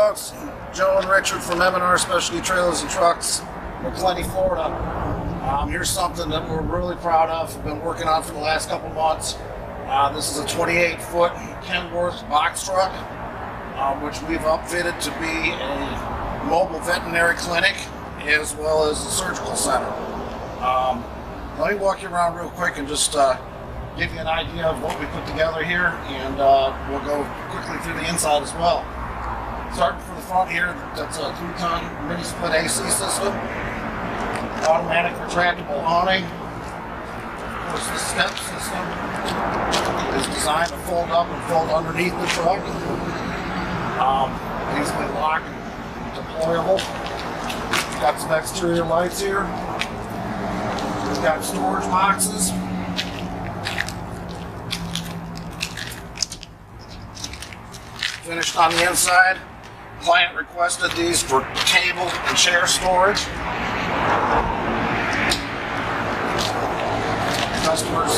folks, Joe and Richard from M&R Specialty Trailers and Trucks, McClenny, Florida. Here's something that we're really proud of. We've been working on for the last couple months. This is a 28-foot Kenworth box truck, which we've upfitted to be a mobile veterinary clinic as well as a surgical center. Let me walk you around real quick and just give you an idea of what we put together here, and we'll go quickly through the inside as well. Starting from the front here, that's a 3-ton mini split AC system, automatic retractable awning. Of course, the step system is designed to fold up and fold underneath the truck. Easily locked, deployable. Got some exterior lights here. We've got storage boxes. Finished on the inside. Client requested these for table and chair storage. Customers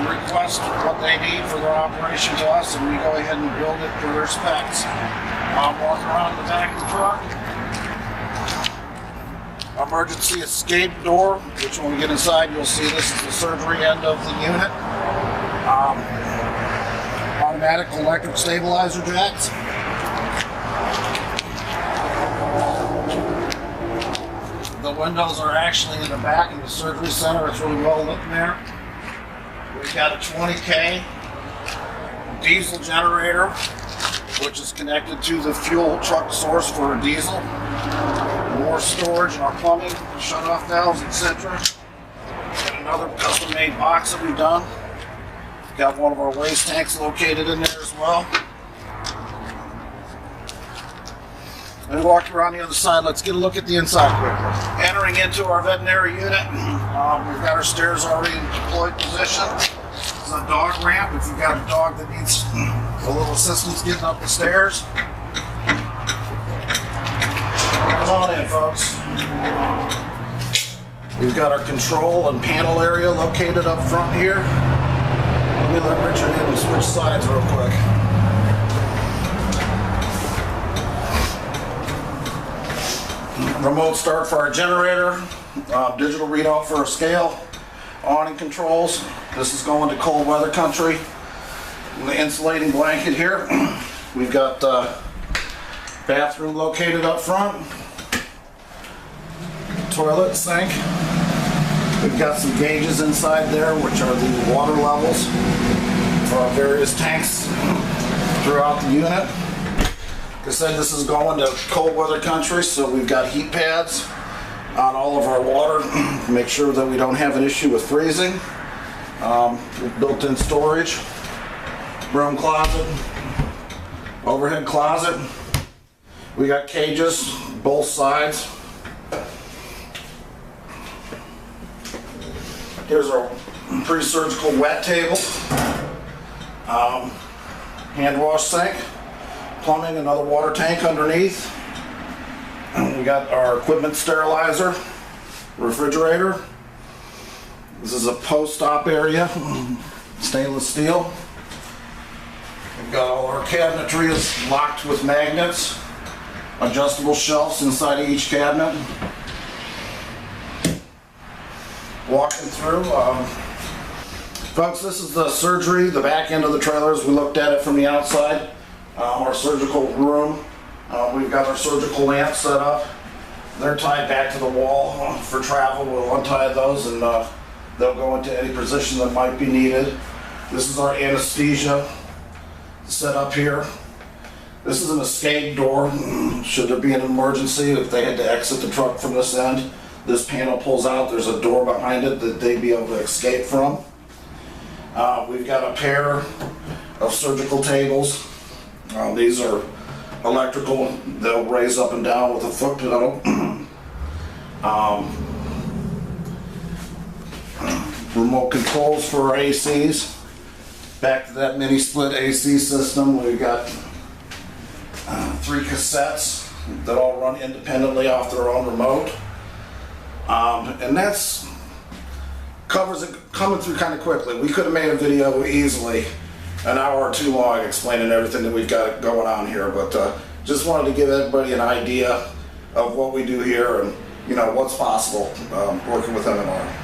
request what they need for their operation to us, and we go ahead and build it for their specs. Walk around the back of the truck. Emergency escape door, which when we get inside, you'll see this is the surgery end of the unit. Automatic electric stabilizer jacks. The windows are actually in the back of the surgery center. It's really well lit in there. We've got a 20K diesel generator, which is connected to the fuel truck source for a diesel. More storage in our plumbing, shut-off valves, etc. And another custom-made box that we've done. Got one of our waste tanks located in there as well. And walk around the other side. Let's get a look at the inside quickly. Entering into our veterinary unit, we've got our stairs already in deployed position. This is a dog ramp if you've got a dog that needs a little assistance getting up the stairs. Come on in, folks. We've got our control and panel area located up front here. Let me let Richard in and switch sides real quick. Remote start for our generator, digital readout for our scale, awning controls. This is going to cold weather country. The insulating blanket here. We've got bathroom located up front, toilet, sink. We've got some gauges inside there, which are the water levels for our various tanks throughout the unit. Like I said, this is going to cold weather country, so we've got heat pads on all of our water to make sure that we don't have an issue with freezing. Built-in storage, broom closet, overhead closet. We got cages both sides. Here's our pre-surgical wet table, hand wash sink, plumbing, another water tank underneath. We got our equipment sterilizer, refrigerator. This is a post-op area, stainless steel. We've got all our cabinetry is locked with magnets, adjustable shelves inside of each cabinet. Walking through, folks, this is the surgery, the back end of the trailers. We looked at it from the outside. Our surgical room. We've got our surgical lamps set up. They're tied back to the wall for travel. We'll untie those and they'll go into any position that might be needed. This is our anesthesia set up here. This is an escape door. Should there be an emergency, if they had to exit the truck from this end, this panel pulls out. There's a door behind it that they'd be able to escape from. We've got a pair of surgical tables. These are electrical. They'll raise up and down with a foot pedal. Remote controls for our ACs. Back to that mini split AC system, we've got 3 cassettes that all run independently off their own remote. And that's covers it coming through kind of quickly. We could have made a video easily an hour or two long explaining everything that we've got going on here, but just wanted to give everybody an idea of what we do here and, you know, what's possible working with MNR.